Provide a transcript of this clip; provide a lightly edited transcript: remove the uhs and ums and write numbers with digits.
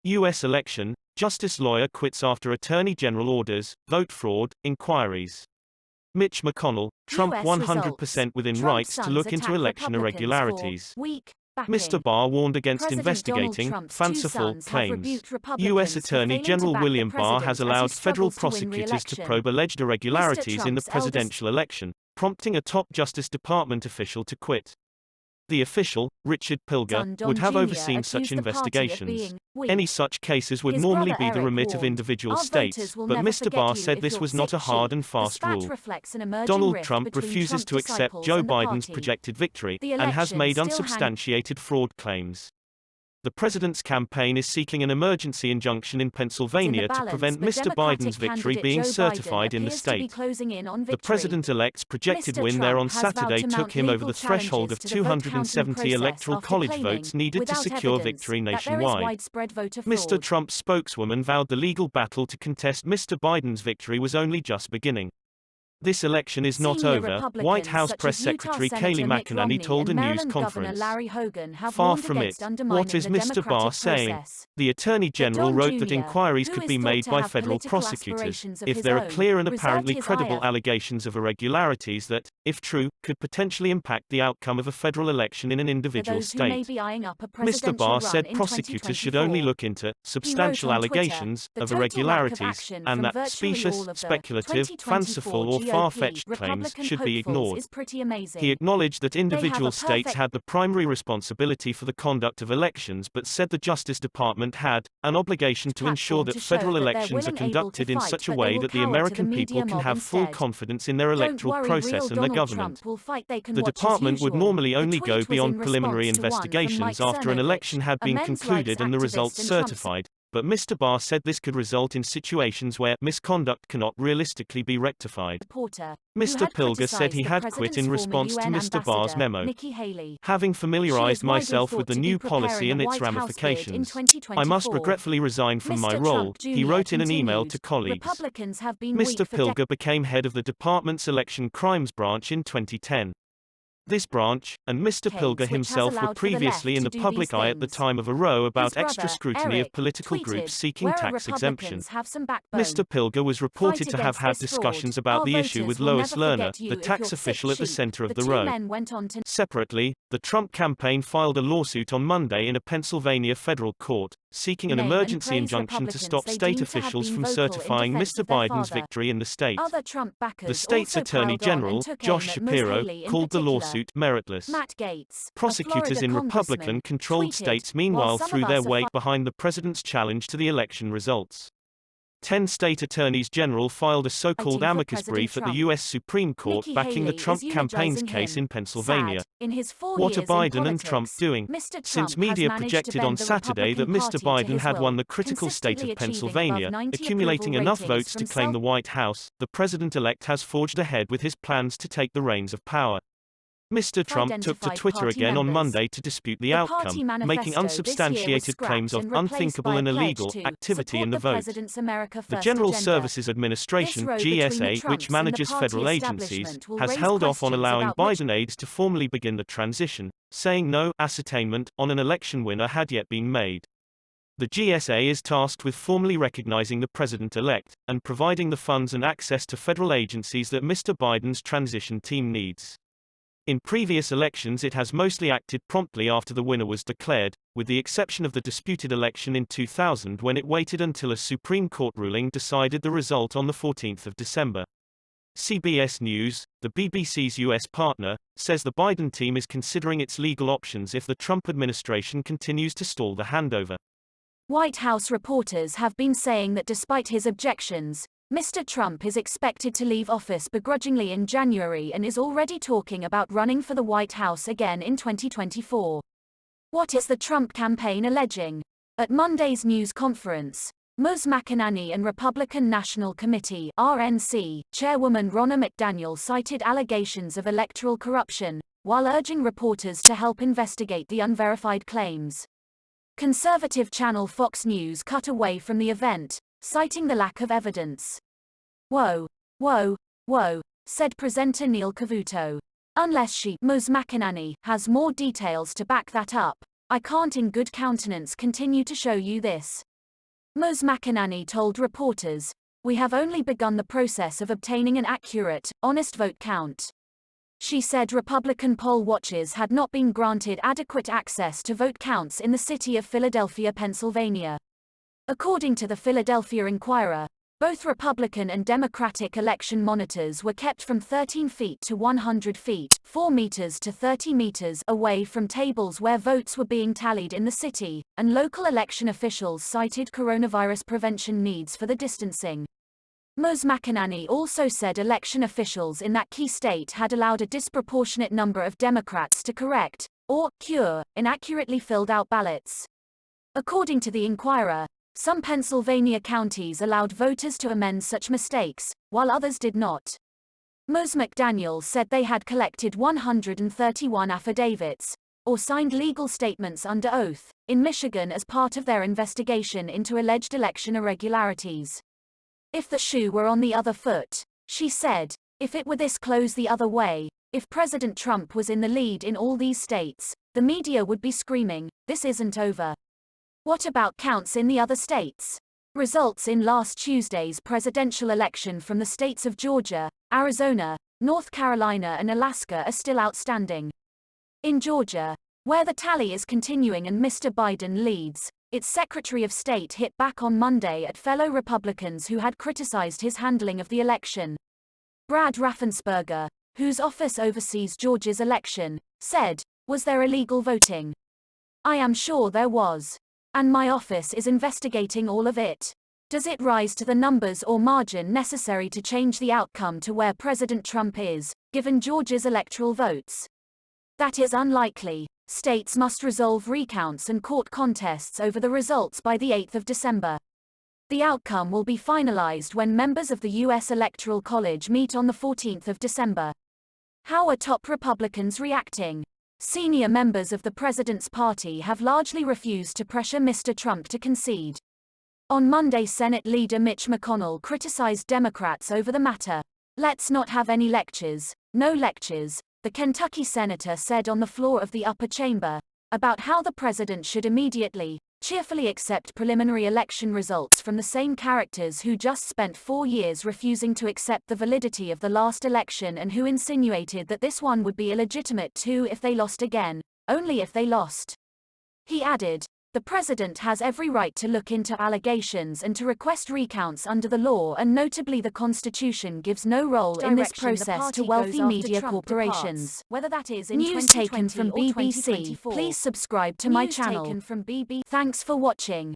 U.S. election, justice lawyer quits after attorney general orders, vote fraud, inquiries. Mitch McConnell, Trump US 100% results. within Trump rights to sons look into attack election Republicans irregularities. for weak Mr. backing. Barr warned against President Donald investigating Trump's two fanciful sons have claims. rebuked U.S. Republicans for Attorney failing to General back the William Barr president has as he allowed federal struggles to win prosecutors to re-election. probe alleged irregularities in the Trump's presidential election, prompting a top Justice Department official to quit. The official, Richard Pilger, Don would have Jr. overseen such accused the party of investigations. being weak. Any such cases would His normally brother be the Eric remit of warned, individual "Our states, voters will but never Mr. forget Barr you said if this you're was not a sick hard sheep." and The fast spat rule. reflects an emerging Donald rift Trump between refuses Trump to accept disciples Joe and the Biden's party. projected victory, The and has election made still unsubstantiated fraud claims. The president's campaign is seeking an emergency injunction in Pennsylvania to prevent Mr. Biden's victory being certified in the state. The president-elect's projected win there on Saturday took him over the threshold of 270 electoral college votes needed to secure victory nationwide. Mr. Trump's spokeswoman vowed the legal battle to contest Mr. Biden's victory was only just beginning. This election is not over, White House Press Secretary Kayleigh McEnany told a news conference. Far from it. What is Mr. Barr saying? The Attorney General wrote that inquiries could be made by federal prosecutors if there are clear and apparently credible allegations of irregularities that, if true, could potentially impact the outcome of a federal election in an individual state. Mr. Barr said prosecutors should only look into substantial allegations of irregularities, and that specious, speculative, fanciful or far-fetched claims should be ignored. He acknowledged that individual states had the primary responsibility for the conduct of elections but said the Justice Department had an obligation to ensure that federal elections are conducted in such a way that the American people can have full confidence in their electoral process and their government. The department would normally only go beyond preliminary investigations after an election had been concluded and the results certified, but Mr. Barr said this could result in situations where misconduct cannot realistically be rectified. Mr. Pilger said he had quit in response to Mr. Barr's memo. Having familiarized myself with the new policy and its ramifications, I must regretfully resign from my role, he wrote in an email to colleagues. Mr. Pilger became head of the department's election crimes branch in 2010. This branch, and Mr. Pilger himself were previously in the public eye at the time of a row about extra scrutiny of political groups seeking tax exemption. Mr. Pilger was reported to have had discussions about the issue with Lois Lerner, the tax official at the center of the row. Separately, the Trump campaign filed a lawsuit on Monday in a Pennsylvania federal court, seeking an emergency injunction to stop state officials from certifying Mr. Biden's victory in the state. The state's attorney general, Josh Shapiro, called the lawsuit meritless. Prosecutors in Republican-controlled states meanwhile threw their weight behind the president's challenge to the election results. 10 state attorneys general filed a so-called amicus brief at the U.S. Supreme Court backing the Trump campaign's case in Pennsylvania. What are Biden and Trump doing? Since media projected on Saturday that Mr. Biden had won the critical state of Pennsylvania, accumulating enough votes to claim the White House, the president-elect has forged ahead with his plans to take the reins of power. Mr. Trump took to Twitter again on Monday to dispute the outcome, making unsubstantiated claims of unthinkable and illegal activity in the vote. The General Services Administration, GSA, which manages federal agencies, has held off on allowing Biden aides to formally begin the transition, saying no ascertainment on an election winner had yet been made. The GSA is tasked with formally recognizing the president-elect, and providing the funds and access to federal agencies that Mr. Biden's transition team needs. In previous elections it has mostly acted promptly after the winner was declared, with the exception of the disputed election in 2000 when it waited until a Supreme Court ruling decided the result on the 14th of December. CBS News, the BBC's U.S. partner, says the Biden team is considering its legal options if the Trump administration continues to stall the handover. White House reporters have been saying that despite his objections, Mr. Trump is expected to leave office begrudgingly in January and is already talking about running for the White House again in 2024. What is the Trump campaign alleging? At Monday's news conference, Ms. McEnany and Republican National Committee (RNC) Chairwoman Ronna McDaniel cited allegations of electoral corruption, while urging reporters to help investigate the unverified claims. Conservative channel Fox News cut away from the event, citing the lack of evidence. "Whoa, whoa, whoa," said presenter Neil Cavuto. "Unless Ms. McEnany, has more details to back that up, I can't in good countenance continue to show you this." Ms. McConnell told reporters, "We have only begun the process of obtaining an accurate, honest vote count." She said Republican poll watchers had not been granted adequate access to vote counts in the city of Philadelphia, Pennsylvania. According to the Philadelphia Inquirer, both Republican and Democratic election monitors were kept from 13 feet to 100 feet, 4 meters to 30 meters away from tables where votes were being tallied in the city, and local election officials cited coronavirus prevention needs for the distancing. Ms. McConnell also said election officials in that key state had allowed a disproportionate number of Democrats to correct, or cure, inaccurately filled out ballots. According to the Inquirer, some Pennsylvania counties allowed voters to amend such mistakes, while others did not. Ms. McDaniel said they had collected 131 affidavits, or signed legal statements under oath, in Michigan as part of their investigation into alleged election irregularities. If the shoe were on the other foot, she said, if it were this close the other way, if President Trump was in the lead in all these states, the media would be screaming, "This isn't over." What about counts in the other states? Results in last Tuesday's presidential election from the states of Georgia, Arizona, North Carolina and Alaska are still outstanding. In Georgia, where the tally is continuing and Mr. Biden leads, its Secretary of State hit back on Monday at fellow Republicans who had criticized his handling of the election. Brad Raffensperger, whose office oversees Georgia's election, said, "Was there illegal voting? I am sure there was. And my office is investigating all of it. Does it rise to the numbers or margin necessary to change the outcome to where President Trump is, given Georgia's electoral votes? That is unlikely. States must resolve recounts and court contests over the results by the 8th of December. The outcome will be finalized when members of the U.S. Electoral College meet on the 14th of December. How are top Republicans reacting? Senior members of the president's party have largely refused to pressure Mr. Trump to concede. On Monday, Senate leader Mitch McConnell criticized Democrats over the matter. "Let's not have any lectures, no lectures," the Kentucky senator said on the floor of the upper chamber, about how the president should immediately, cheerfully accept preliminary election results from the same characters who just spent 4 years refusing to accept the validity of the last election and who insinuated that this one would be illegitimate too if they lost again, only if they lost. He added, "The president has every right to look into allegations and to request recounts under the law, and notably the Constitution gives no role in this process to wealthy media corporations." Whether that is in news taken from BBC. Please subscribe to my channel. Thanks for watching.